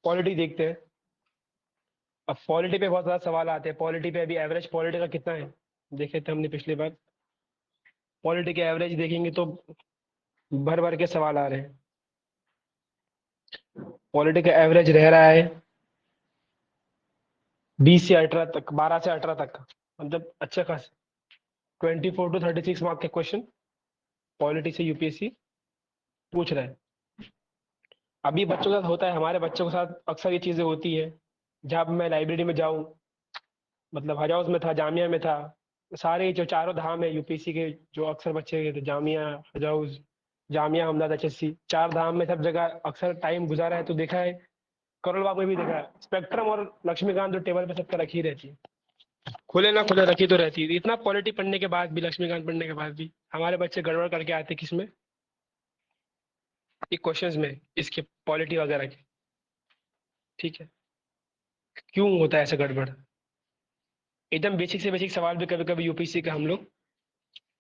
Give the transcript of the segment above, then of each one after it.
Polity देखते हैं। अब पॉलिटी पे बहुत ज़्यादा सवाल आते हैं। पॉलिटी पे अभी एवरेज पॉलिटी का कितना है देखे थे हमने पिछली बार। पॉलिटी के एवरेज देखेंगे तो भर भर के सवाल आ रहे हैं। पॉलिटी का एवरेज रह रहा है 20 से 18 तक, 12 से 18 तक, मतलब अच्छा खास 24 to 36 मार्क के क्वेश्चन पॉलिटी से यूपीएससी पूछ रहा है। अभी बच्चों के साथ होता है, हमारे बच्चों के साथ अक्सर ये चीज़ें होती है। जब मैं लाइब्रेरी में जाऊँ, मतलब हज हाउस में था, जामिया में था, सारे जो चारों धाम है यूपीएससी के, जो अक्सर बच्चे गए थे, जामिया, हज हाउस, जामिया हमदर्द, एचएससी, चार धाम में सब जगह अक्सर टाइम गुजारा है तो देखा है। करोल बाग में भी देखा है, स्पेक्ट्रम और लक्ष्मीकांत जो टेबल पे सबका रखी रहती है, खुले ना खुले रखी तो रहती है। इतना पॉलिटी पढ़ने के बाद भी, लक्ष्मीकांत पढ़ने के बाद भी हमारे बच्चे गड़बड़ करके आते किसमें, ये क्वेश्चंस में, इसके पॉलिटी वगैरह के। ठीक है, क्यों होता है ऐसा गड़बड़? एकदम बेसिक से बेसिक सवाल भी कभी कभी यूपीएससी का हम लोग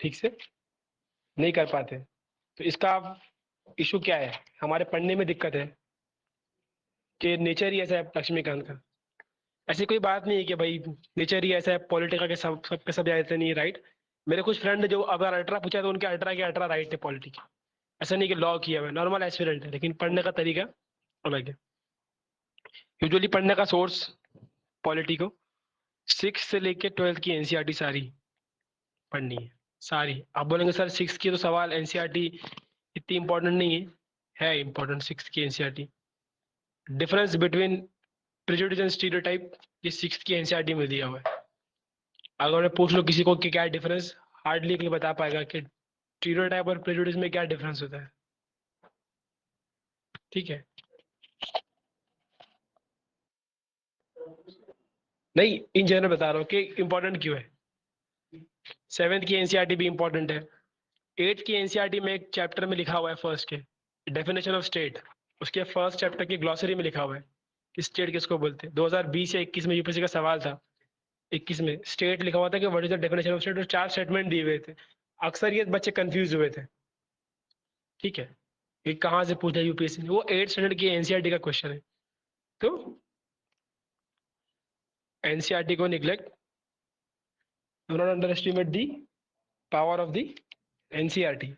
ठीक से नहीं कर पाते। तो इसका इशू क्या है? हमारे पढ़ने में दिक्कत है कि नेचर ही ऐसा है लक्ष्मीकांत का। ऐसी कोई बात नहीं है कि भाई नेचर ही ऐसा है पॉलिटिका के, सब सबके सब ऐसे नहीं, राइट। मेरे कुछ फ्रेंड जो अगर अल्ट्रा पूछा तो उनके अल्ट्रा के अल्ट्रा राइट थे पॉलिटी के। ऐसा नहीं कि लॉ किया हुआ, नॉर्मल एस्पिरेंट है, लेकिन पढ़ने का तरीका अलग है। यूजुअली पढ़ने का सोर्स पॉलिटी को 6 से लेके 12 की एनसीईआरटी सारी पढ़नी है, सारी। आप बोलेंगे सर 6 की तो सवाल एनसीईआरटी इतनी इंपॉर्टेंट नहीं है। है इंपॉर्टेंट 6 की NCERT. Difference between prejudice and stereotype, ये 6 की एनसीईआरटी में दिया हुआ है। अगर मैं पूछ लो किसी को कि क्या डिफरेंस, हार्डली कोई बता पाएगा कि स्टीरियोटाइप और प्रेजुडिस में क्या डिफरेंस होता है। ठीक है, नहीं इन जनरल बता रहा हूँ कि इंपॉर्टेंट क्यों है। 7th की एनसीईआरटी भी इंपॉर्टेंट है। 8th की एनसीईआरटी में एक चैप्टर में लिखा हुआ है फर्स्ट के डेफिनेशन ऑफ स्टेट, उसके फर्स्ट चैप्टर की ग्लॉसरी में लिखा हुआ है कि स्टेट किसको बोलते हैं। 2020 या 21 में यूपीएससी का सवाल था, 21 में स्टेट लिखा हुआ था कि what is the definition of state, और 4 स्टेटमेंट दिए हुए थे। अक्सर ये बच्चे कंफ्यूज हुए थे। ठीक है, ये कहाँ से पूछा यूपीएससी ने, वो 8th स्टैंडर्ड की एनसीईआरटी का क्वेश्चन है। तो एनसीईआरटी को neglect, do not under estimate the power of the NCERT.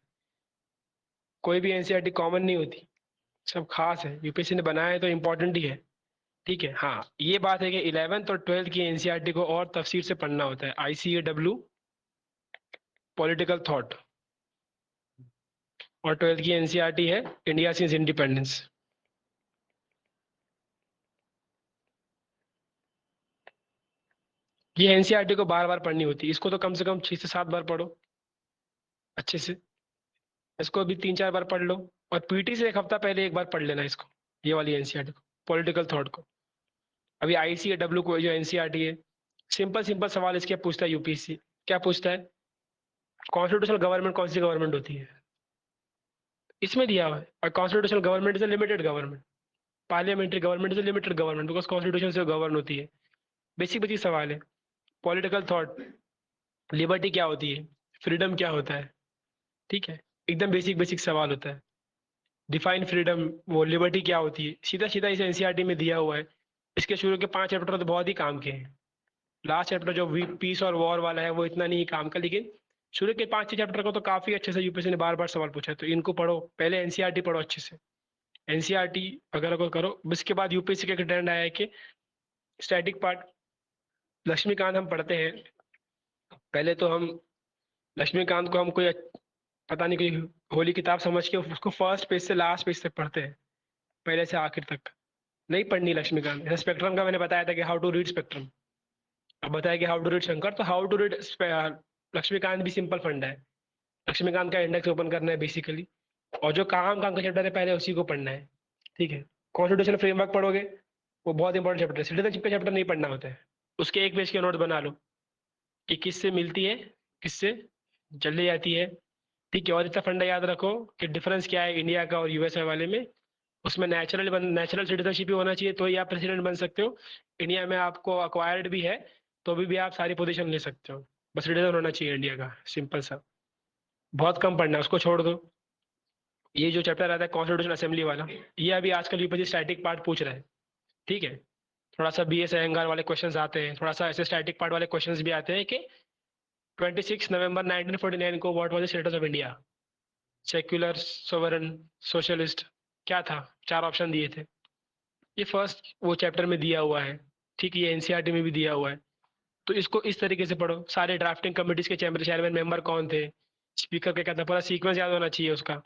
कोई भी एनसीईआरटी कॉमन नहीं होती, सब खास है, यूपीएससी ने बनाया है तो इम्पोर्टेंट ही है। ठीक है, हाँ ये बात है कि 11th और 12th की एनसीईआरटी को और तफसील से पढ़ना होता है। आईसीएडब्ल्यू पॉलिटिकल थॉट, और 12th की एनसीईआरटी है इंडिया सिंस इंडिपेंडेंस। ये एनसीईआरटी को बार बार पढ़नी होती है, इसको तो कम से कम 6 से 7 बार पढ़ो अच्छे से। इसको भी 3-4 बार पढ़ लो, और पीटी से एक हफ्ता पहले एक बार पढ़ लेना इसको, ये वाली एनसीईआरटी को, पॉलिटिकल थॉट को। अभी आईसीएडब्ल्यू को जो एनसीईआरटी है, सिंपल सिंपल सवाल इसके पूछता है यूपीएससी। क्या पूछता है? कॉन्स्टिट्यूशनल गवर्नमेंट कौन सी गवर्नमेंट होती है, इसमें दिया हुआ है। और constitutional government is a limited government, parliamentary government is a limited government, because constitution से गवर्न होती है। बेसिक बेसिक सवाल है। पॉलिटिकल थॉट, लिबर्टी क्या होती है, फ्रीडम क्या होता है। ठीक है, एकदम बेसिक बेसिक सवाल होता है। डिफाइन फ्रीडम, वो लिबर्टी क्या होती है, सीधा सीधा इस एनसीईआरटी में दिया हुआ है। इसके शुरू के 5 चैप्टर तो बहुत ही काम के हैं। लास्ट चैप्टर जो पीस और वॉर वाला है वो इतना नहीं काम का, लेकिन शुरू के 5-6 चैप्टर को तो काफी अच्छे से यूपीएससी ने बार बार सवाल पूछा है। तो इनको पढ़ो, पहले एनसीईआरटी पढ़ो अच्छे से, एनसीईआरटी वगैरह को करो। इसके बाद यूपीएससी का एक ट्रेंड आया है कि स्टैटिक पार्ट, लक्ष्मीकांत हम पढ़ते हैं। पहले तो हम लक्ष्मीकांत को हम कोई पता नहीं कोई होली किताब समझ के उसको फर्स्ट पेज से लास्ट पेज तक पढ़ते हैं, पहले से आखिर तक। नहीं पढ़नी लक्ष्मीकांत। जैसे स्पेक्ट्रम का मैंने बताया था कि हाउ टू रीड स्पेक्ट्रम, अब बताया कि हाउ टू रीड शंकर, तो हाउ टू रीड लक्ष्मीकांत भी सिंपल फंडा है। लक्ष्मीकांत का इंडेक्स ओपन करना है बेसिकली, और जो काम काम का चैप्टर है पहले उसी को पढ़ना है। ठीक है, कॉन्स्टिट्यूशन फ्रेमवर्क पढ़ोगे, वो बहुत इंपॉर्टेंट चैप्टर है। सिटीजनशिप का चैप्टर नहीं पढ़ना होता है, उसके एक पेज के नोट बना लो कि किससे मिलती है, किससे चली जाती है। ठीक है, और इतना फंडा याद रखो कि डिफरेंस क्या है इंडिया का और यूएसए वाले में। उसमें नेचुरल सिटीजनशिप भी होना चाहिए तो ही आप प्रेसिडेंट बन सकते हो। इंडिया में आपको अक्वायर्ड भी है तो भी आप सारी पोजीशन ले सकते हो, बस सिटीजन होना चाहिए इंडिया का, सिंपल सा। बहुत कम पढ़ना है, उसको छोड़ दो। ये जो चैप्टर आता है कॉन्स्टिट्यूशन असेंबली वाला, ये अभी आजकल यूपीएससी स्टैटिक पार्ट पूछ रहा है। ठीक है। थोड़ा सा BS अयंगार वाले क्वेश्चंस आते हैं, थोड़ा सा ऐसे स्टैटिक पार्ट वाले क्वेश्चंस भी आते हैं कि 26 नवंबर 1949 को what was the status of India, secular, sovereign, socialist, क्या था? 4 ऑप्शन दिए थे। ये फर्स्ट वो चैप्टर में दिया हुआ है, ठीक है, ये एनसीईआरटी में भी दिया हुआ है। तो इसको इस तरीके से पढ़ो। सारे ड्राफ्टिंग कमिटीज के चेयरमैन मेंबर कौन थे, स्पीकर का क्या था, पूरा सीक्वेंस याद होना चाहिए उसका।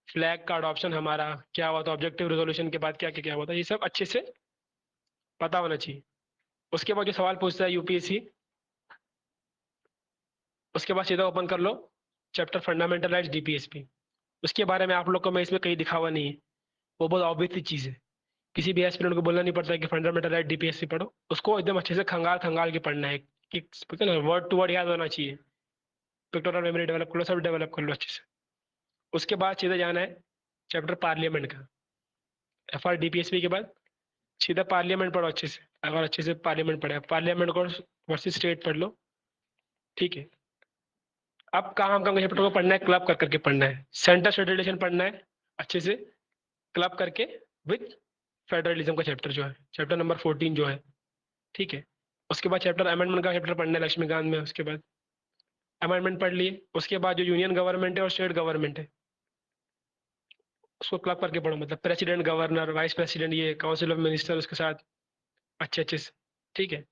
फ्लैग का अडॉप्शन हमारा क्या हुआ था, ऑब्जेक्टिव रेजोल्यूशन के बाद क्या क्या क्या हुआ था, ये सब अच्छे से पता होना चाहिए। उसके बाद जो सवाल पूछता है यूपीएससी, उसके बाद सीधा ओपन कर लो चैप्टर फंडामेंटल राइट्स डीपीएसपी। उसके बारे में आप लोग को मैं इसमें कहीं दिखावा नहीं है, वो बहुत ऑब्वियस सी चीज़ है। किसी भी एस्पिरेंट को बोलना नहीं पड़ता है कि फंडामेंटल राइट डीपीएससी पढ़ो, उसको एकदम अच्छे से खंगाल खंगाल के पढ़ना है कि बोलते हैं ना, वर्ड टू वर्ड याद होना चाहिए। पिक्टोरियल मेमोरी डेवलप कर लो, सब डेवलप कर लो अच्छे से। उसके बाद सीधा जाना है चैप्टर पार्लियामेंट का। एफआर डीपीएसपी के बाद सीधा पार्लियामेंट पढ़ो अच्छे से। अगर अच्छे से पार्लियामेंट पढ़े, पार्लियामेंट को वर्सेस स्टेट पढ़ लो, ठीक है। अब काम काम के चैप्टर को पढ़ना है, क्लब कर करके पढ़ना है। सेंटर स्टेट रिलेशन पढ़ना है अच्छे से, क्लब करके विद फेडरलिज्म का चैप्टर जो है, चैप्टर नंबर 14 जो है, ठीक है। उसके बाद चैप्टर अमेंडमेंट का चैप्टर पढ़ना है लक्ष्मीकांत में। उसके बाद अमेंडमेंट पढ़ लिए, उसके बाद जो यूनियन गवर्नमेंट है और स्टेट गवर्नमेंट है उसको क्लब करके पढ़ो, मतलब प्रेसिडेंट, गवर्नर, वाइस प्रेसिडेंट, ये काउंसिल ऑफ मिनिस्टर, उसके साथ अच्छे अच्छे से, ठीक है।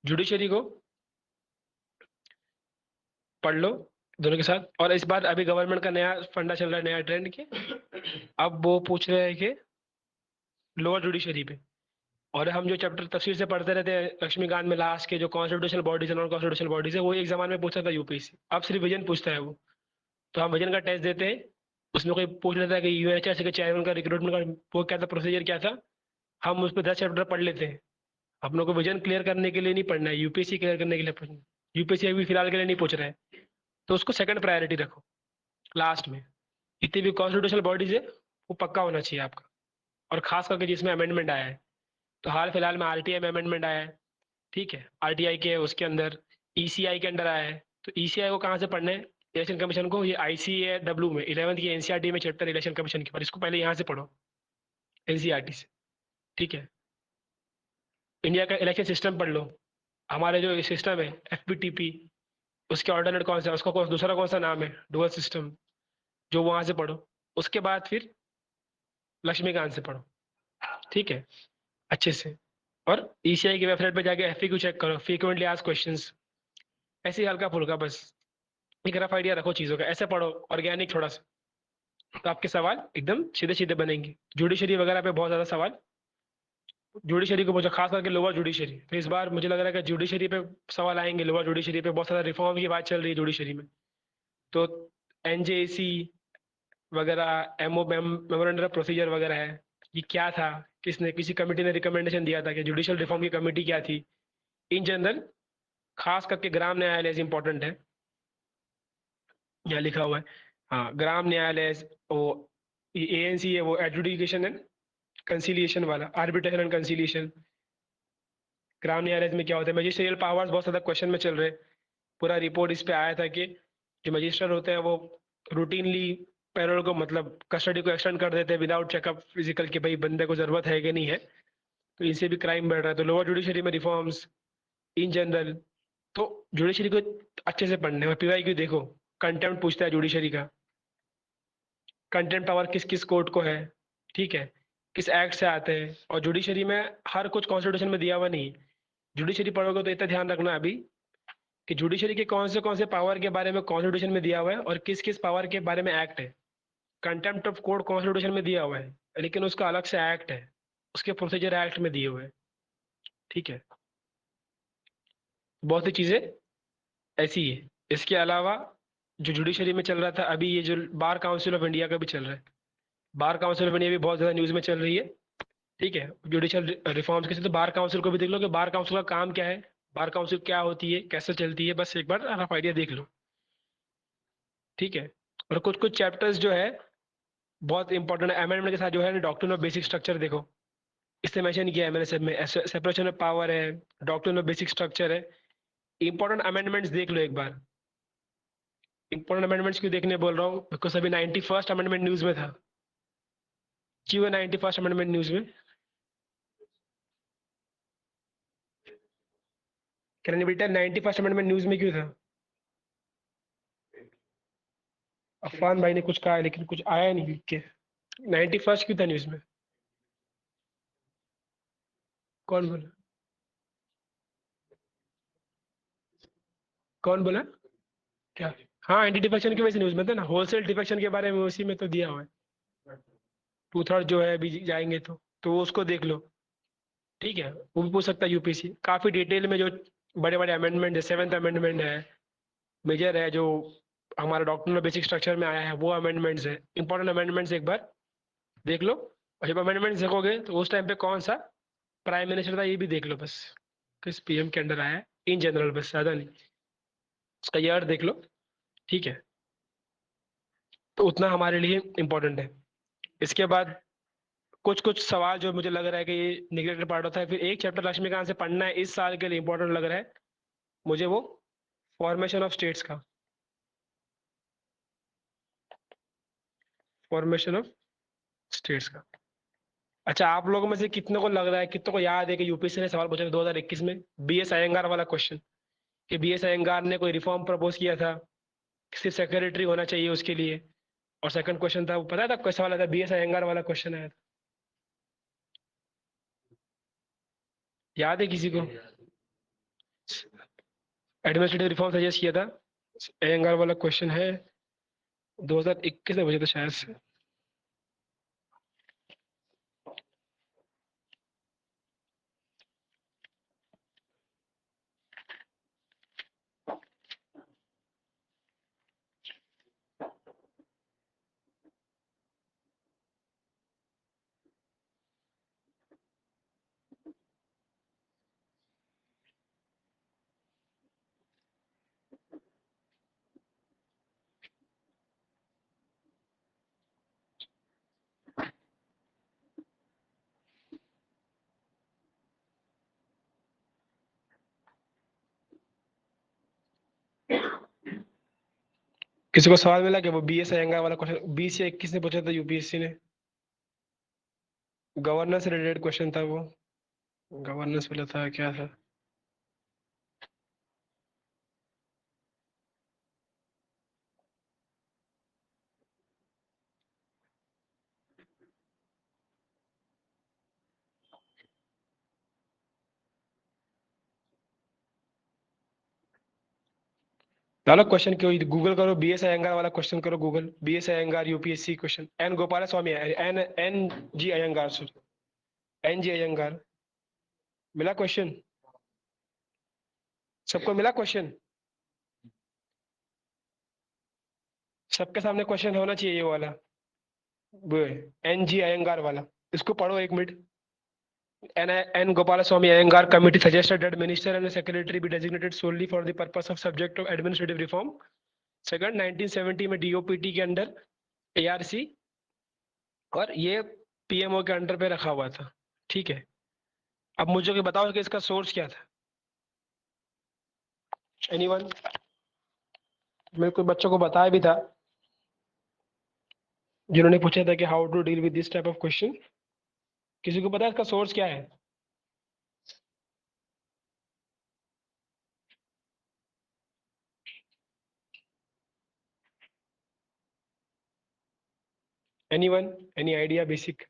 जुडिशरी को पढ़ लो दोनों के साथ। और इस बार अभी गवर्नमेंट का नया फंडा चल रहा है, नया ट्रेंड के, अब वो पूछ रहे हैं कि लोअर जुडिशरी पे। और हम जो चैप्टर तफसील से पढ़ते रहते हैं लक्ष्मीकांत में, लास्ट के जो कॉन्स्टिट्यूशनल बॉडीज है, नॉन कॉन्स्टिट्यूशनल बॉडीज है, वो एग्जाम में पूछता था यूपीएससी। अब सिर्फ विजन पूछता है वो। तो हम विजन का टेस्ट देते हैं, उसमें कोई पूछ लेता है कि यूएनएचआरसी के चेयरमैन का रिक्रूटमेंट का वो क्या था, प्रोसीजर क्या था, हम उस पर 10 चैप्टर पढ़ लेते हैं। हम लोग को विजन क्लियर करने के लिए नहीं पढ़ना है, यूपीएससी क्लियर करने के लिए पढ़ना है। यूपीएससी अभी फिलहाल के लिए नहीं पूछ रहा है, तो उसको सेकंड प्रायोरिटी रखो लास्ट में। जितनी भी कॉन्स्टिट्यूशनल बॉडीज है वो पक्का होना चाहिए आपका, और खास करके जिसमें अमेंडमेंट आया है। तो हाल फिलहाल में आरटीआई में अमेंडमेंट आया है, ठीक है। आरटीआई के उसके अंदर ईसीआई के अंडर आया है। तो ईसीआई को कहाँ से पढ़ना है, इलेक्शन कमीशन को। ये आईसीएडब्ल्यू में 11th की एनसीईआरटी में चैप्टर इलेक्शन कमीशन के, पर इसको पहले यहाँ से पढ़ो एनसीईआरटी से, ठीक है। इंडिया का इलेक्शन सिस्टम पढ़ लो। हमारे जो सिस्टम है एफपीटीपी, उसके ऑल्टरनेट कौन सा है, उसका दूसरा कौन सा नाम है, डुअल सिस्टम, जो वहां से पढ़ो। उसके बाद फिर लक्ष्मीकांत से पढ़ो, ठीक है, अच्छे से। और ईसीआई की वेबसाइट पे जाके एफएक्यू चेक करो, फ्रीक्वेंटली आस्क्ड क्वेश्चंस, ऐसे ही हल्का फुल्का बस एक रफ आइडिया रखो चीज़ों का, ऐसे पढ़ो ऑर्गेनिक थोड़ा सा, तो आपके सवाल एकदम सीधे सीधे बनेंगे। जुडिशरी वगैरह पे बहुत ज़्यादा सवाल जुडिशरी को पूछो, खास करके लोअर जुडिशरी। तो इस बार मुझे लग रहा है कि जुडिशरी पे सवाल आएंगे, लोअर जुडिशरी पे बहुत सारा रिफॉर्म की बात चल रही है जुडिशरी में। तो एनजेसी वगैरह, एमओ मेमोरेंडम ऑफ प्रोसीजर वगैरह है, ये क्या था, किसने, किसी कमेटी ने रिकमेंडेशन दिया था कि जुडिशियल रिफॉर्म की कमेटी क्या थी इन जनरल। खास करके ग्राम न्यायालय इंपॉर्टेंट है, यहाँ लिखा हुआ है। हाँ, ग्राम न्यायालय, वो एएनसी है, वो एडजुडिकेशन एंड कंसिलिएशन वाला, आर्बिट्रेशन एंड कंसिलिएशन। ग्राम न्यायालय में क्या होता है, मजिस्ट्रियल पावर्स बहुत ज्यादा क्वेश्चन में चल रहे हैं। पूरा रिपोर्ट इस पे आया था कि जो मजिस्ट्रेट होते हैं वो रूटीनली पैरोल को, मतलब कस्टडी को एक्सटेंड कर देते हैं विदाउट चेकअप फिजिकल, कि भाई बंदे को जरूरत है कि नहीं है। तो इनसे भी क्राइम बढ़ रहा है। तो लोअर जुडिशरी में रिफॉर्म्स इन जनरल, तो जुडिशरी को अच्छे से पढ़ने और पीवाईक्यू देखो। कंटेम्प्ट पूछता है जुडिशरी का, कंटेम्प्ट पावर किस किस कोर्ट को है, ठीक है, किस एक्ट से आते हैं। और जुडिशरी में हर कुछ कॉन्स्टिट्यूशन में दिया हुआ नहीं है। जुडिशरी पढ़ोगे तो इतना ध्यान रखना अभी कि जुडिशरी के कौन से पावर के बारे में कॉन्स्टिट्यूशन में दिया हुआ है और किस किस पावर के बारे में एक्ट है। कंटेम्प्ट ऑफ कोर्ट कॉन्स्टिट्यूशन में दिया हुआ है, लेकिन उसका अलग से एक्ट है, उसके प्रोसीजर एक्ट में दिए हुए हैं, ठीक है। बहुत सी चीजें ऐसी है। इसके अलावा जो जुडिशरी में चल रहा था अभी, ये जो बार काउंसिल ऑफ इंडिया का भी चल रहा है। बार काउंसिल ऑफ इंडिया भी बहुत ज्यादा न्यूज में चल रही है, ठीक है। जुडिशियल रिफॉर्म्स के साथ तो बार काउंसिल को भी देख लो कि बार काउंसिल का काम क्या है, बार काउंसिल क्या होती है, कैसे चलती है, बस एक बार रफ आइडिया देख लो, ठीक है। और कुछ कुछ चैप्टर्स जो है बहुत इंपॉर्टेंट है अमेंडमेंट के साथ, जो है डॉक्ट्रिन ऑफ बेसिक स्ट्रक्चर देखो, इससे मेंशन किया है मैंने सब में, सेपरेशन ऑफ पावर है, डॉक्ट्रिन ऑफ बेसिक स्ट्रक्चर है। इंपॉर्टेंट अमेंडमेंट्स देख लो एक बार। इंपॉर्टेंट अमेंडमेंट्स क्यों देखने बोल रहा हूँ, बिकॉज अभी 91st अमेंडमेंट न्यूज में था। क्यों है 91st अमेंडमेंट न्यूज में? कैन बेटा 91st अमेंडमेंट न्यूज में क्यों था? अफान भाई ने कुछ कहा है लेकिन कुछ आया नहीं लिख के। 91st क्यों था न्यूज में? कौन बोला? कौन बोला? क्या? हाँ, एंटी डिफेक्शन की वजह से न्यूज में था ना, होलसेल डिफेक्शन के बारे में उसी में तो दिया हुआ है। 2/3 जो है अभी जाएंगे तो वो उसको देख लो। ठीक है, वो भी पूछ सकता है यूपीसी काफी डिटेल में, जो बड़े बड़े अमेंडमेंट है, 7th अमेंडमेंट है, मेजर है, जो हमारा डॉक्ट्रिनल बेसिक स्ट्रक्चर में आया है, वो अमेंडमेंट्स है, इंपॉर्टेंट अमेंडमेंट्स एक बार देख लो। और जब अमेंडमेंट्स देखोगे तो उस टाइम पे कौन सा प्राइम मिनिस्टर था ये भी देख लो बस, किस पीएम के अंडर आया है, इन जनरल, बस ज्यादा नहीं, उसका ईयर देख लो। ठीक है, तो उतना हमारे लिए इम्पोर्टेंट है। इसके बाद कुछ कुछ सवाल जो मुझे लग रहा है कि ये निगलेक्टेड पार्ट होता है, फिर एक चैप्टर लक्ष्मीकांत से पढ़ना है इस साल के लिए, इंपॉर्टेंट लग रहा है मुझे वो, फॉर्मेशन ऑफ स्टेट्स का, फॉर्मेशन ऑफ स्टेट्स का। अच्छा, आप लोगों में से कितने को लग रहा है, कितने को याद है कि यूपीएससी ने सवाल पूछा था 2021 में, बीएस अयंगार वाला क्वेश्चन, कि बीएस अयंगार ने कोई रिफॉर्म प्रपोज किया था, सिर्फ सेक्रेटरी होना चाहिए उसके लिए। और सेकंड क्वेश्चन था, वो पता था कैसा वाला था, बीएस अयंगार वाला क्वेश्चन आया था, याद है किसी को? एडमिनिस्ट्रेटिव रिफॉर्म सजेस्ट किया था, अयंगार वाला क्वेश्चन है, 2021 में पूछा था शायद से। किसी को सवाल मिला कि वो बीएस अयंगार वाला क्वेश्चन 20 या 21 ने पूछा था यूपीएससी ने, गवर्नेंस से रिलेटेड क्वेश्चन था वो, गवर्नेंस वाला था क्या था? डालो क्वेश्चन, क्यों गूगल करो, बीएस अयंगार वाला क्वेश्चन करो गूगल, बीएस Ayyangar UPSC question, N Gopalaswami, N G Ayyangar, sorry, N G Ayyangar. मिला क्वेश्चन? सबको मिला क्वेश्चन? सबके सामने क्वेश्चन होना चाहिए ये वाला, वो एन जी अयंगार वाला, इसको पढ़ो एक minute. N. Gopalaswamy Iyengar committee suggested that minister and the secretary be designated solely for the purpose of subject of administrative reform. Second 1970 में डीओपीटी के अंडर एआरसी, और ये पीएमओ के अंडर पे रखा हुआ था। ठीक है, अब मुझे बताओ कि इसका सोर्स क्या था? एनीवन? मेरे को बच्चों को बताया भी था जिन्होंने पूछा था कि how to deal with this type of question. किसी को पता है इसका सोर्स क्या है? एनीवन? Any idea basic?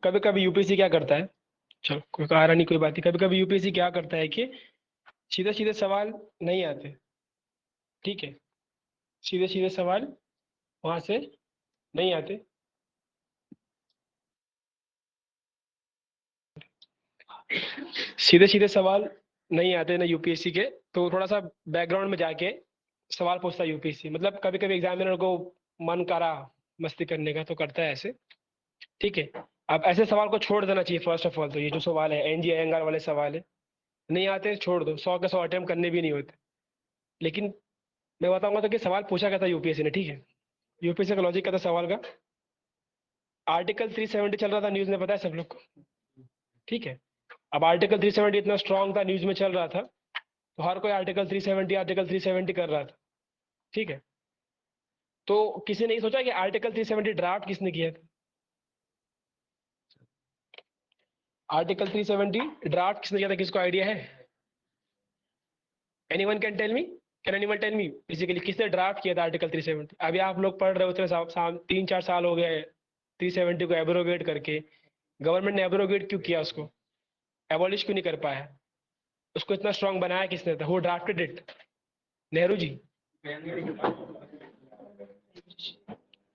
कभी कभी यूपीएससी क्या करता है, चलो कोई आ रहा नहीं कोई बात नहीं, कभी कभी यूपीएससी क्या करता है कि सीधे सीधे सवाल नहीं आते। ठीक है, सीधे सीधे सवाल वहां से नहीं आते। सीधे सीधे सवाल नहीं आते ना यूपीएससी के, तो थोड़ा सा बैकग्राउंड में जाके सवाल पूछता है यूपीएससी, मतलब कभी कभी एग्जामिनर को मन करा मस्ती करने का तो करता है ऐसे। ठीक है, अब ऐसे सवाल को छोड़ देना चाहिए फर्स्ट ऑफ ऑल, तो ये जो सवाल है एनजी अयंगार वाले सवाल है, नहीं आते छोड़ दो, 100 के 100 अटेम्प्ट करने भी नहीं होते। लेकिन मैं बताऊंगा तो कि सवाल पूछा क्या था यूपीएससी ने। ठीक है, यूपीएससी का लॉजिक क्या था सवाल का, आर्टिकल 370 चल रहा था न्यूज में, पता है सब लोग को। ठीक है, अब आर्टिकल 370 इतना स्ट्रांग था, न्यूज में चल रहा था, तो हर कोई आर्टिकल 370 कर रहा था। ठीक है, तो किसी ने ये सोचा कि आर्टिकल 370 ड्राफ्ट किसने किया था? आर्टिकल 370 ड्राफ्ट किसने किया था, किसको आइडिया है? Anyone can tell me, can anyone tell me basically किसने ड्राफ्ट किया था आर्टिकल 370? अभी आप लोग पढ़ रहे हो, उतने 3-4 साल हो गए 370 को एब्रोगेट करके। गवर्नमेंट ने एब्रोगेट क्यों किया उसको, एबॉलिश क्यों नहीं कर पाया? उसको इतना स्ट्रांग बनाया किसने था? Who drafted it? Nehru ji.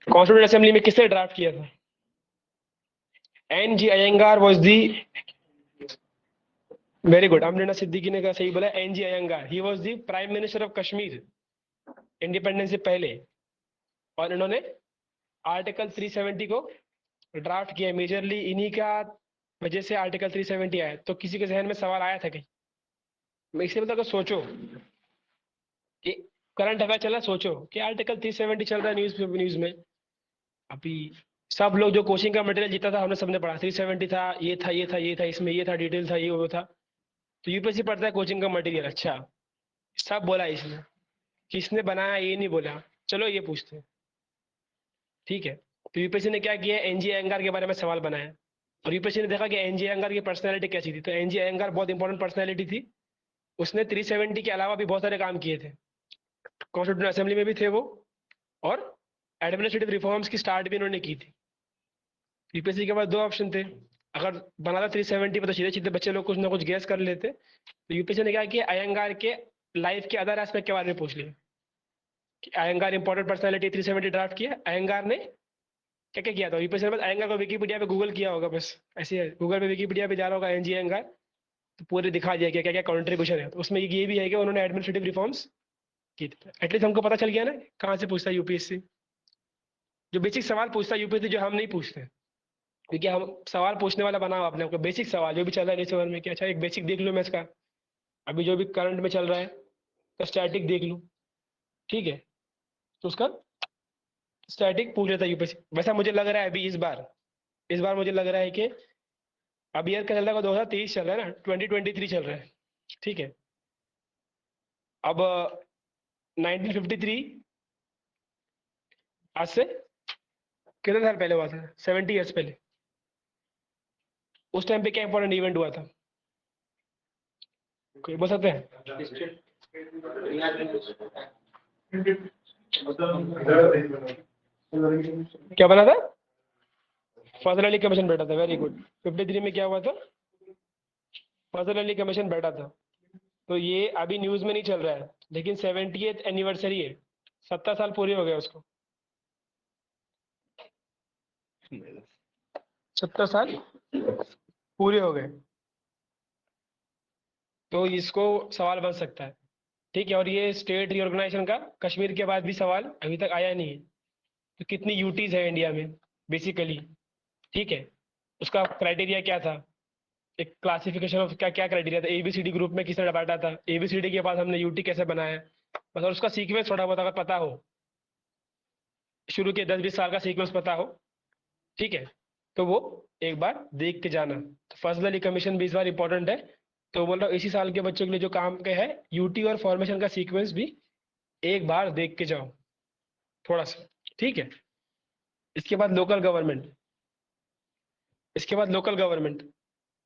Constituent assembly में किसने ड्राफ्ट किया था? N G Ayyangar was the, very good, Amreena Siddiqui ने कहा, सही बोला, N G Ayyangar, he was the prime minister of Kashmir independence से पहले, और इन्होंने आर्टिकल 370 को ड्राफ्ट किया। मेजरली इन्हीं का वजह से आर्टिकल 370 आया। तो किसी के जहन में सवाल आया था कहीं? मैं इसलिए मतलब सोचो कि करंट अफेयर चला, सोचो कि आर्टिकल 370 चल रहा है न्यूज में। अभी सब लोग जो कोचिंग का मटेरियल जीता था, हमने सबने पढ़ा 370 था, ये था, ये था, ये था, इसमें ये था, डिटेल था, ये वो था। तो यूपीएससी पढ़ता है कोचिंग का मटेरियल, अच्छा सब बोला इसने, किसने बनाया ये नहीं बोला। चलो ये पूछते हैं, ठीक है। तो यूपीएससी ने क्या किया, एनजी अयंगार के बारे में सवाल बनाया, और यूपीएससी ने देखा कि एनजी अयंगार की पर्सनैलिटी कैसी थी। तो एनजी अयंगार बहुत इंपॉर्टेंट पर्सनैलिटी थी, उसने 370 के अलावा भी बहुत सारे काम किए थे, कॉन्स्टिट्यूंट असेंबली में भी थे वो, और एडमिनिस्ट्रेटिव रिफॉर्म्स की स्टार्ट भी उन्होंने की थी। यूपीएससी के पास दो ऑप्शन थे, अगर बना था 370 पर तो सीधे सीधे बच्चे लोग कुछ ना कुछ गैस कर लेते। तो यूपीएससी ने क्या किया, अयंगार के लाइफ के अदर एस्पेक्ट के बारे में पूछ लिया कि अयंगार इंपॉर्टेंट पर्सनैलिटी, 370 ड्राफ्ट किया, अयंगार ने क्या क्या किया था। यूपीएससी ने बस अयंगार को विकीपीडिया पे गूगल किया होगा, बस ऐसे है, गूगल पे विकीपीडिया पे जा रहा होगा एनजी अयंगार, तो पूरे दिखा दिया क्या क्या कॉन्ट्रीब्यूशन है। तो उसमें ये भी है कि उन्होंने एडमिनिस्ट्रेटिव रिफॉर्म्स की थी। एटलीस्ट हमको पता चल गया ना कहाँ से पूछता है यूपीएससी, जो बेसिक सवाल पूछता है यूपीएससी, जो हम नहीं पूछते, क्योंकि हम सवाल पूछने वाला बनाओ अपने आपको। बेसिक सवाल जो भी चल रहा है न्यूज़पेपर में कि अच्छा एक बेसिक देख लो मैं इसका, अभी जो भी करंट में चल रहा है तो स्टैटिक देख लूँ, ठीक है, तो उसका स्टैटिक पूछ लेता है यूपीएससी। वैसा मुझे लग रहा है अभी इस बार मुझे लग रहा है कि अब ईयर का चल रहा है 2023 चल रहा है ना, 2023 चल रहा है, ठीक है। अब 1953 आज से कितने साल पहले हुआ था, 70 ईयर्स पहले। उस टाइम पे क्या इंपॉर्टेंट इवेंट हुआ था, कोई बोल सकते हैं? क्या बना था? फजल अली कमीशन बैठा था, वेरी गुड। 53 में क्या हुआ था? फजल अली कमीशन बैठा था। तो ये अभी न्यूज में नहीं चल रहा है, लेकिन 70th एनिवर्सरी है, 70 साल पूरे हो गए उसको, 70 साल पूरे हो गए। तो इसको सवाल बन सकता है, ठीक है। और ये स्टेट रिऑर्गेनाइजेशन का कश्मीर के बाद भी सवाल अभी तक आया नहीं है। तो कितनी यूटीज है इंडिया में बेसिकली, ठीक है, उसका क्राइटेरिया क्या था, एक क्लासिफिकेशन ऑफ क्या क्या क्राइटेरिया था, एबीसीडी ग्रुप में किसने बांटा था, एबीसीडी के बाद हमने यूटी कैसे बनाया, बस। और उसका सीक्वेंस थोड़ा बहुत अगर पता हो, शुरू के 10-20 साल का सीक्वेंस पता हो, ठीक है, तो वो एक बार देख के जाना। तो फजल अली कमीशन भी इस बार इंपॉर्टेंट है। तो बोल रहा हूँ इसी साल के बच्चों के लिए जो काम के है, यूटी और फॉर्मेशन का सीक्वेंस भी एक बार देख के जाओ थोड़ा सा, ठीक है। इसके बाद लोकल गवर्नमेंट, इसके बाद लोकल गवर्नमेंट,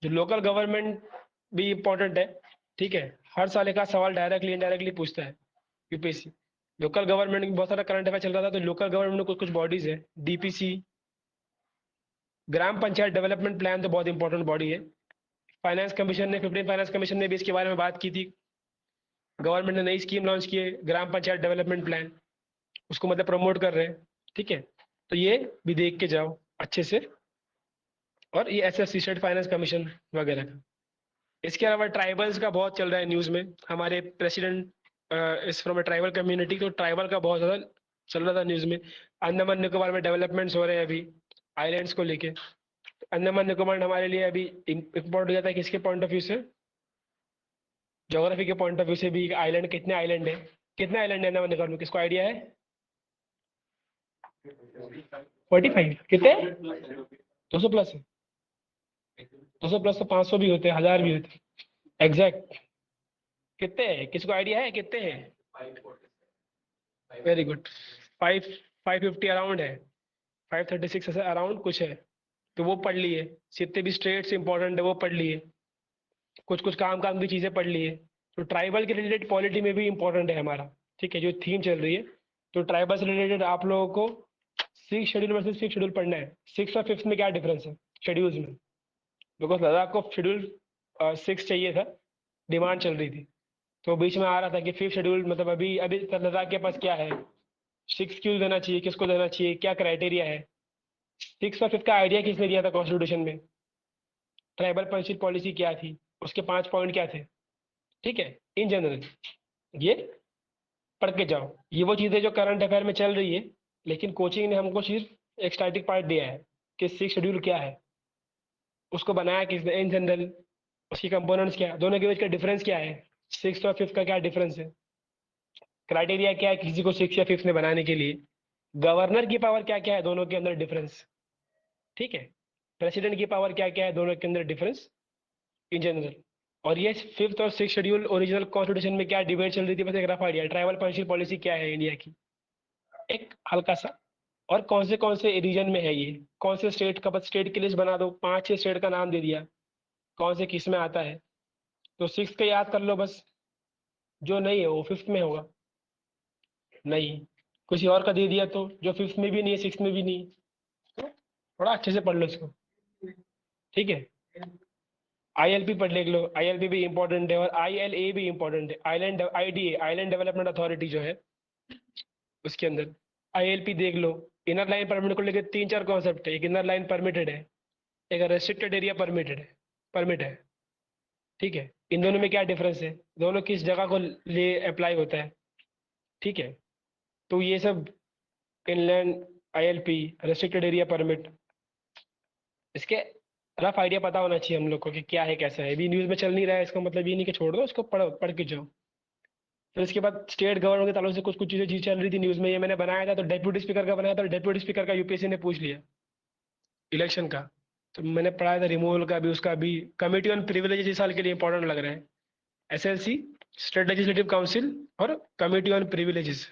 जो लोकल गवर्नमेंट भी इंपॉर्टेंट है, ठीक है। हर साल एक आध सवाल डायरेक्टली इनडायरेक्टली पूछता है यूपीएससी। लोकल गवर्नमेंट में बहुत सारा करंट अफेयर चल रहा था, तो लोकल गवर्नमेंट में कुछ कुछ बॉडीज है, डीपीसी, ग्राम पंचायत डेवलपमेंट प्लान तो बहुत इंपॉर्टेंट बॉडी है। फाइनेंस कमीशन ने, 15 फाइनेंस कमीशन ने भी इसके बारे में बात की थी। गवर्नमेंट ने नई स्कीम लॉन्च की है, ग्राम पंचायत डेवलपमेंट प्लान, उसको मतलब प्रमोट कर रहे हैं, ठीक है। तो ये भी देख के जाओ अच्छे से। और ये एसएससी स्टेट फाइनेंस कमीशन वगैरह का। इसके अलावा ट्राइबल्स का बहुत चल रहा है न्यूज़ में, हमारे president is from a tribal community, तो ट्राइबल का बहुत ज़्यादा चल रहा था न्यूज़ में। अंडमान निकोबार में डेवलपमेंट्स हो रहे हैं अभी आइलैंड्स को लेके। अंडमान निकोबार हमारे लिए अभी इम्पोर्ट हो जाता है किसके पॉइंट ऑफ व्यू से, ज्योग्राफी के पॉइंट ऑफ व्यू से भी। आइलैंड, कितने आइलैंड है, कितने आइलैंड है अंडमान निकोबार में, किसको आइडिया है? 45 कितने? 200 प्लस है, 200 प्लस तो 500 भी होते हैं, 1000 भी होते हैं, एग्जैक्ट कितने है, किसको आइडिया है कितने हैं? वेरी गुड, 550 अराउंड है, 536 ऐसे अराउंड कुछ है, तो वो पढ़ लिए, जितने भी स्टेट्स इंपॉर्टेंट है वो पढ़ लिए, कुछ कुछ काम काम की चीजें पढ़ लिए। तो ट्राइबल के रिलेटेड पॉलिटी में भी इंपॉर्टेंट है हमारा, ठीक है, जो थीम चल रही है। तो ट्राइबल से रिलेटेड आप लोगों को 6 शेड्यूल वर्सेस 5 शेड्यूल पढ़ना है। 6 और 5 में क्या डिफरेंस है शेड्यूल्स में, बिकॉज लद्दाख को शेड्यूल 6 चाहिए था, डिमांड चल रही थी। तो बीच में आ रहा था कि 5th शेड्यूल मतलब अभी अभी लद्दाख के पास क्या है, 6 क्यों देना चाहिए, किसको देना चाहिए, क्या क्राइटेरिया है। 6 और 5 का आइडिया किसने दिया था कॉन्स्टिट्यूशन में, ट्राइबल पंचायत पॉलिसी क्या थी, उसके 5 पॉइंट क्या थे, ठीक है, इन जनरल ये पढ़ के जाओ। ये वो चीज़ें जो करंट अफेयर में चल रही है, लेकिन कोचिंग ने हमको सिर्फ एक स्टैटिक पार्ट दिया है कि 6 शेड्यूल क्या है, उसको बनाया किसने इन जनरल, उसकी कंपोनेंट्स क्या है, दोनों के बीच का डिफरेंस क्या है, 6 और 5 का क्या डिफरेंस है, क्राइटेरिया क्या है किसी को 6 या 5 में बनाने के लिए, गवर्नर की पावर क्या क्या है दोनों के अंदर डिफरेंस, ठीक है, प्रेसिडेंट की पावर क्या क्या है दोनों के अंदर डिफरेंस इन जनरल। और ये 5th और 6th शेड्यूल ओरिजिनल कॉन्स्टिट्यूशन में क्या डिबेट चल रही थी, बस एक rough idea, tribal panchayat policy क्या है इंडिया की, एक हल्का सा। और कौन से रीजन में है ये, कौन से स्टेट का, बस स्टेट की लिस्ट बना दो, 5-6 स्टेट का नाम दे दिया, कौन से किस में आता है। तो 6 का याद कर लो बस, जो नहीं है वो 5th में होगा, नहीं किसी और का दे दिया तो जो 5th में भी नहीं है 6th में भी नहीं है। तो थोड़ा अच्छे से पढ़ लो इसको, ठीक है। आईएलपी पढ़ लिख लो, आईएलपी भी इंपॉर्टेंट है, और आईएलए भी इंपॉर्टेंट है, island IDA island development authority जो है उसके अंदर आईएलपी देख लो। इनर लाइन परमिट को लेकर 3-4 कॉन्सेप्ट है, एक इनर लाइन परमिटेड है, एक रेस्ट्रिक्टेड एरिया परमिट है, ठीक है। इन दोनों में क्या डिफरेंस है, दोनों किस जगह को लिए अप्लाई होता है, ठीक है। तो ये सब inland ILP restricted area permit, इसके रफ आइडिया पता होना चाहिए हम लोग को कि क्या है कैसा है। अभी न्यूज़ में चल नहीं रहा है इसका मतलब ये नहीं कि छोड़ दो इसको, पढ़ो, पढ़ के जाओ। फिर इसके बाद स्टेट गवर्नमेंट के ताल्लुक से कुछ कुछ चीज़ें चल रही थी न्यूज़ में, ये मैंने बनाया था, तो डेप्यूटी स्पीकर का बनाया था, डेप्यूटी स्पीकर का यूपीएससी ने पूछ लिया इलेक्शन का। तो मैंने पढ़ाया था रिमूवल का भी, उसका भी। कमिटी ऑन प्रिविलेज इस साल के लिए इंपॉर्टेंट लग रहा है, एसएलसी, स्टेट लेजिस्लेटिव काउंसिल और कमिटी ऑन प्रिविलेजेस,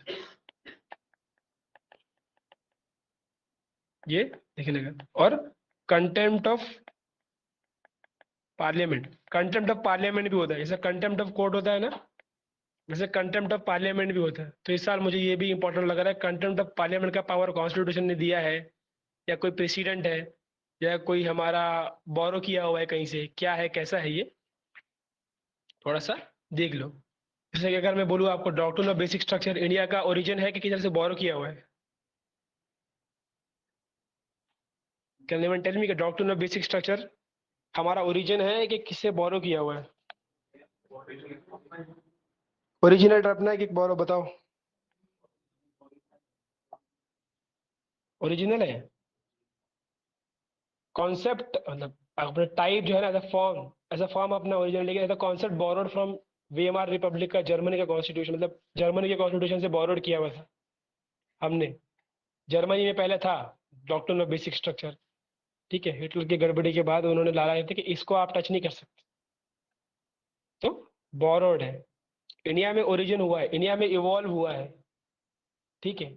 ये देखने का। और contempt of parliament, contempt of parliament भी होता है, जैसे कंटेम्प्ट ऑफ कोर्ट होता है ना, वैसे कंटेम्प्ट ऑफ पार्लियामेंट भी होता है। तो इस साल मुझे ये भी इंपॉर्टेंट लग रहा है, कंटेम्प्ट ऑफ पार्लियामेंट का पावर कॉन्स्टिट्यूशन ने दिया है या कोई प्रेसिडेंट है या कोई हमारा बोरो किया हुआ है कहीं से, क्या है कैसा है ये थोड़ा सा देख लो। जैसे कि अगर मैं बोलूँ आपको doctrine of basic structure India का ओरिजिन है कि किसी से बोरो किया हुआ है, कैन एनीवन टेल मी कि डॉक्ट्रिन ऑफ बेसिक स्ट्रक्चर हमारा ओरिजिन है कि किससे बोरो किया हुआ है, ओरिजिनल अपना है कि बोरो, बताओ। ओरिजिनल है, कॉन्सेप्ट मतलब अपना टाइप जो है ना, एज अ फॉर्म अपना ओरिजिनल, लेकिन as a concept borrowed from Weimar republic का, जर्मनी का कॉन्स्टिट्यूशन, मतलब जर्मनी के कॉन्स्टिट्यूशन से बोरोड किया हुआ था हमने। जर्मनी में पहले था डॉक्ट्रिन ऑफ बेसिक स्ट्रक्चर, ठीक है, हिटलर की गड़बड़ी के बाद उन्होंने लाया था कि इसको आप टच नहीं कर सकते, तो बोरोड है। इंडिया में ओरिजिन हुआ है, इंडिया में इवॉल्व हुआ है, ठीक है।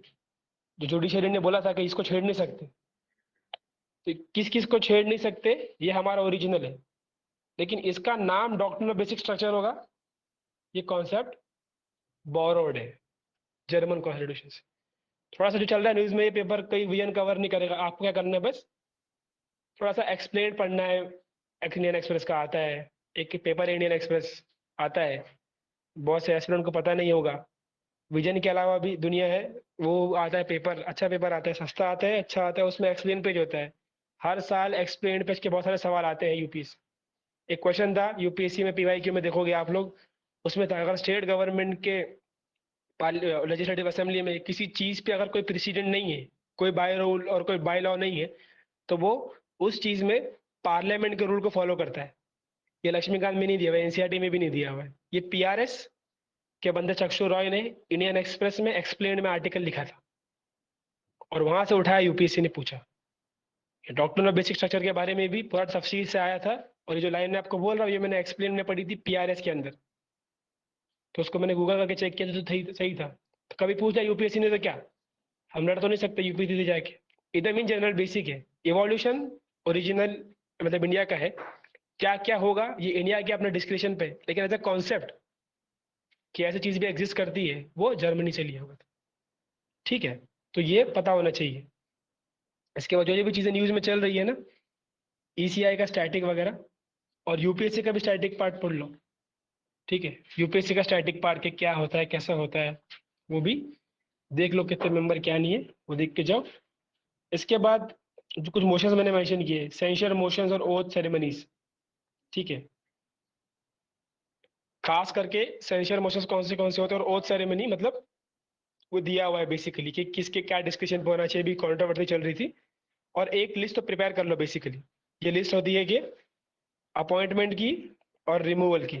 जो जुडिशरी ने बोला था कि इसको छेड़ नहीं सकते, तो किस किस को छेड़ नहीं सकते, ये हमारा ओरिजिनल है, लेकिन इसका नाम डॉक्ट्रिन ऑफ बेसिक स्ट्रक्चर होगा, ये कॉन्सेप्ट बोरोड है जर्मन कॉन्स्टिट्यूशन से। थोड़ा सा जो चल रहा है न्यूज में, ये पेपर कई विजन कवर नहीं करेगा, आपको क्या करना है बस थोड़ा सा एक्सप्लेन पढ़ना है। इंडियन एक्सप्रेस का आता है, एक पेपर इंडियन एक्सप्रेस आता है, बहुत से एस्पिरेंट को पता नहीं होगा। विजन के अलावा भी दुनिया है, वो आता है पेपर, अच्छा पेपर आता है, सस्ता आता है, अच्छा आता है, उसमें एक्सप्लेन पेज होता है। हर साल एक्सप्लेन पेज के बहुत सारे सवाल आते हैं यूपी से। एक क्वेश्चन था यूपीएससी में, पीवाईक्यू में देखोगे आप लोग, उसमें था अगर स्टेट गवर्नमेंट के लेजिस्लेटिव असेंबली में किसी चीज पे अगर कोई प्रेसिडेंट नहीं है, कोई बाय रूल और कोई बाय लॉ नहीं है, तो वो उस चीज में पार्लियामेंट के रूल को फॉलो करता है। ये लक्ष्मीकांत में नहीं दिया हुआ है, एनसीईआरटी में भी नहीं दिया हुआ है, ये पीआरएस के बंदे चक्षु रॉय ने इंडियन एक्सप्रेस में एक्सप्लेन में आर्टिकल लिखा था, और वहां से उठाया यूपीएससी ने पूछा। डॉक्ट्रिन ऑफ बेसिक स्ट्रक्चर के बारे में भी पूरा तफसील से आया था, और ये जो लाइन मैं आपको बोल रहा हूँ ये मैंने एक्सप्लेन में पढ़ी थी पीआरएस के अंदर, तो उसको मैंने गूगल करके चेक किया था, तो सही था। तो कभी पूछ लिया यूपीएससी ने तो क्या हम लड़ तो नहीं सकते यूपीएससी से जाके, एकदम इन जनरल बेसिक है। इवोल्यूशन ओरिजिनल मतलब इंडिया का है, क्या क्या होगा ये इंडिया के अपने डिस्क्रिप्शन पे, लेकिन एज अ कॉन्सेप्ट कि ऐसी चीज भी एग्जिस्ट करती है वो जर्मनी से लिया हुआ था। ठीक है, तो ये पता होना चाहिए। इसके बाद जो भी चीजें न्यूज में चल रही है ना, ईसीआई का स्टैटिक वगैरह, और यूपीएससी का भी स्टैटिक पार्ट पढ़ लो। ठीक है, यूपीएससी का स्टैटिक पार्ट के क्या होता है कैसा होता है वो भी देख लो, कितने मेंबर क्या नहीं है वो देख के जाओ। इसके बाद जो कुछ मोशंस मैंने मेंशन किए, सेंशर मोशंस और ओथ सेरेमनीज। ठीक है, खास करके सेंशर मोशंस कौन से होते हैं, और ओथ सेरेमनी मतलब वो दिया हुआ है बेसिकली कि किसके क्या डिस्कशन पे होना चाहिए, भी कंट्रोवर्सी चल रही थी। और एक लिस्ट तो प्रिपेयर कर लो बेसिकली। ये लिस्ट होती है कि अपॉइंटमेंट की और रिमूवल की।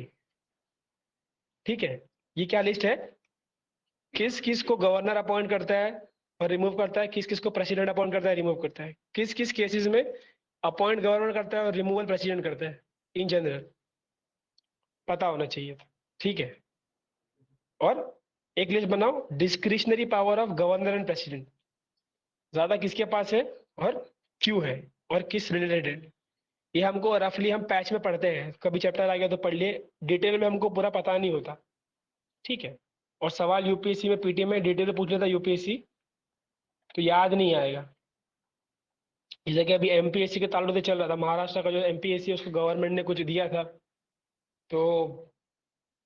ठीक है, ये क्या लिस्ट है, किस किस को गवर्नर अपॉइंट करता है और रिमूव करता है, किस किस को प्रेसिडेंट अपॉइंट करता है रिमूव करता है, किस किस केसेस में अपॉइंट गवर्नर करता है और रिमूवल प्रेसिडेंट करता है, इन जनरल पता होना चाहिए। ठीक है, और एक लिस्ट बनाओ discretionary power of governor and president, ज्यादा किसके पास है और क्यों है और किस रिलेटेड है। ये हमको रफली हम पैच में पढ़ते हैं, कभी चैप्टर आ गया तो पढ़ लिए, डिटेल में हमको पूरा पता नहीं होता। ठीक है, और सवाल यूपीएससी में पीटी में डिटेल में पूछ लेता यूपीएससी तो याद नहीं आएगा। जैसे कि अभी एमपीएससी के ताल्लुक से चल रहा था, महाराष्ट्र का जो एमपीएससी उसको गवर्नमेंट ने कुछ दिया था, तो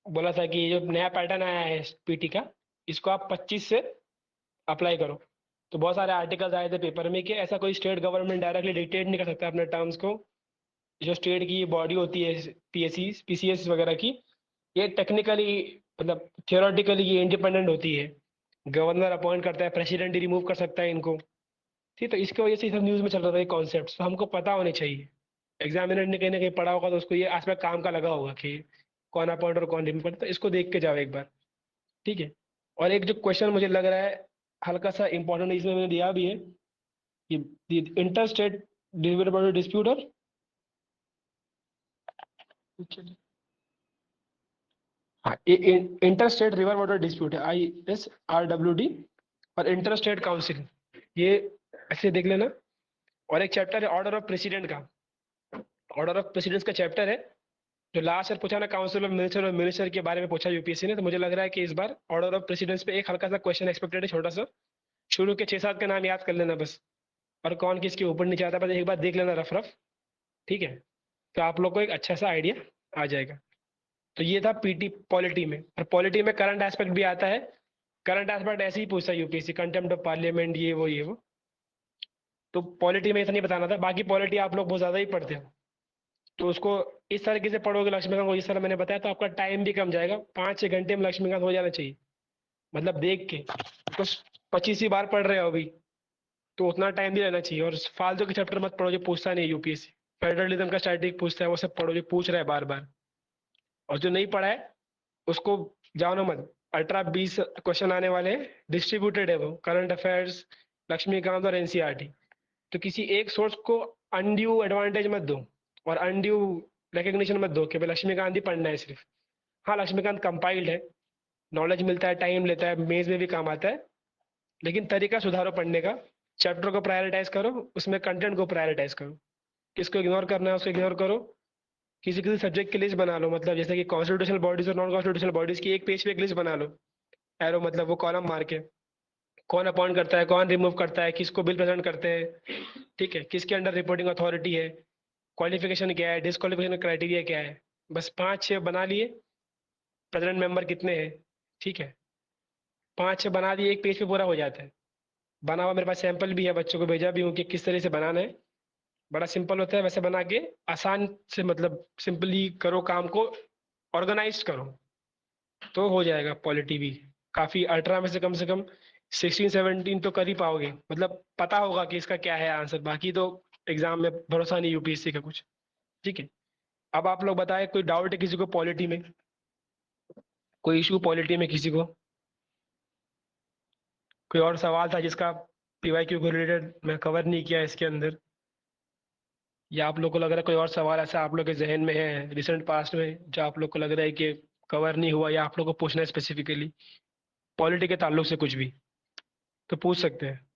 बोला था कि ये जो नया पैटर्न आया है पीटी का, इसको आप 25 से अप्लाई करो। तो बहुत सारे आर्टिकल्स आए थे पेपर में कि ऐसा कोई स्टेट गवर्नमेंट डायरेक्टली डिक्टेट नहीं कर सकता अपने टर्म्स को। जो स्टेट की बॉडी होती है पीएससी पीसीएस वगैरह की, ये टेक्निकली मतलब थियोरेटिकली ये इंडिपेंडेंट होती है। गवर्नर अपॉइंट करता है, प्रेसिडेंट ही रिमूव कर सकता है इनको। ठीक, तो इसकी वजह से ये सब न्यूज में चल रहा था ये कॉन्सेप्ट, तो हमको पता होने चाहिए। एग्जामिनर ने कहीं ना कहीं पढ़ा होगा तो उसको ये आसपास काम का लगा होगा कि कौन अपॉइंट और कौन रिमूव करता है, तो इसको देख के जाओ एक बार। ठीक है, और एक जो क्वेश्चन मुझे लग रहा है हल्का सा इंपॉर्टेंट इसमें मैंने दिया भी है कि इंटर स्टेट डिस्प्यूट और हाँ, inter state river water dispute है, ISRWD, और इंटर स्टेट काउंसिल, ये ऐसे देख लेना। और एक चैप्टर है ऑर्डर ऑफ प्रेसिडेंट का, ऑर्डर ऑफ प्रेसिडेंट्स का चैप्टर है, जो लास्ट ईयर पूछा ना काउंसिल ऑफ मिनिस्टर और मिनिस्टर के बारे में पूछा यूपीएससी ने, तो मुझे लग रहा है कि इस बार ऑर्डर ऑफ प्रेसिडेंट्स पे एक हल्का सा क्वेश्चन एक्सपेक्टेड है, छोटा सा। शुरू के 6-7 के नाम याद कर लेना बस, और कौन किसके ऊपर नीचे आता है बस एक बार देख लेना रफ रफ। ठीक है, तो आप लोग को एक अच्छा सा आइडिया आ जाएगा। तो ये था पीटी पॉलिटी में, और पॉलिटी में करंट एस्पेक्ट भी आता है। करंट एस्पेक्ट ऐसे ही पूछता है यूपीएससी, कंटेम्प्ट ऑफ पार्लियामेंट, ये वो। तो पॉलिटी में इतना नहीं बताना था, बाकी पॉलिटी आप लोग बहुत ज्यादा ही पढ़ते हो, तो उसको इस तरीके से पढ़ोगे लक्ष्मीकांत को, इस तरह मैंने बताया, तो आपका टाइम भी कम जाएगा, 5-6 घंटे में लक्ष्मीकांत हो जाना चाहिए। मतलब देख के तो 25 ही बार पढ़ रहे हो अभी, तो उतना टाइम भी रहना चाहिए। और फालतू के चैप्टर मत पढ़ो जो पूछता नहीं यूपीएससी। फेडरलिज्म का स्टैटिक पूछता है, वो सब पढ़ो जो पूछ रहा है बार बार। और जो नहीं पढ़ा है उसको जाओ ना मत। 18-20 क्वेश्चन आने वाले हैं, डिस्ट्रीब्यूटेड है वो, करंट अफेयर्स, लक्ष्मीकांत और एनसीईआरटी। तो किसी एक सोर्स को अनड्यू एडवांटेज मत दो, और अनड्यू रिकग्निशन मत दो कि भाई लक्ष्मीकांत ही पढ़ना है सिर्फ। हाँ, लक्ष्मीकांत कंपाइल्ड है, नॉलेज मिलता है, टाइम लेता है, मेज में भी काम आता है, लेकिन तरीका सुधारो पढ़ने का। चैप्टर को प्रायोरिटाइज करो, उसमें कंटेंट को प्रायोरिटाइज करो, किसको इग्नोर करना है उसको इग्नोर करो। किसी किसी सब्जेक्ट की लिस्ट बना लो, मतलब जैसे कि कॉन्स्टिट्यूशनल बॉडीज और नॉन कॉन्स्टिट्यूशनल बॉडीज की एक पेज पे एक लिस्ट बना लो, एरो मतलब वो कॉलम मार के, कौन अपॉइंट करता है, कौन रिमूव करता है, किसको बिल प्रेजेंट करते हैं। ठीक है, किसके अंडर रिपोर्टिंग अथॉरिटी है, क्वालिफिकेशन क्या है, डिस्क्वालिफिकेशन क्राइटेरिया क्या है। बस 5-6 बना लिए, प्रेसिडेंट मेंबर कितने हैं। ठीक है, 5-6 बना दिए, एक पेज पे पूरा हो जाता है। बना हुआ मेरे पास सैंपल भी है, बच्चों को भेजा भी हूँ कि किस तरह से बनाना है। बड़ा सिंपल होता है, वैसे बना के आसान से मतलब सिंपली करो काम को, ऑर्गेनाइज करो, तो हो जाएगा पॉलिटी भी। काफी 18 में से कम 16-17 तो कर ही पाओगे, मतलब पता होगा कि इसका क्या है आंसर। बाकी तो एग्जाम में भरोसा नहीं यूपीएससी का कुछ। ठीक है, अब आप लोग बताएं, कोई डाउट है किसी को पॉलिटी में, कोई इशू पॉलिटी में किसी को, कोई और सवाल था जिसका पीवाईक्यू को रिलेटेड मैं कवर नहीं किया इसके अंदर, या आप लोग को लग रहा है कोई और सवाल ऐसा आप लोग के जहन में है रिसेंट पास्ट में जो आप लोग को लग रहा है कि कवर नहीं हुआ, या आप लोग को पूछना है स्पेसिफिकली पॉलिटी के ताल्लुक से कुछ भी, तो पूछ सकते हैं।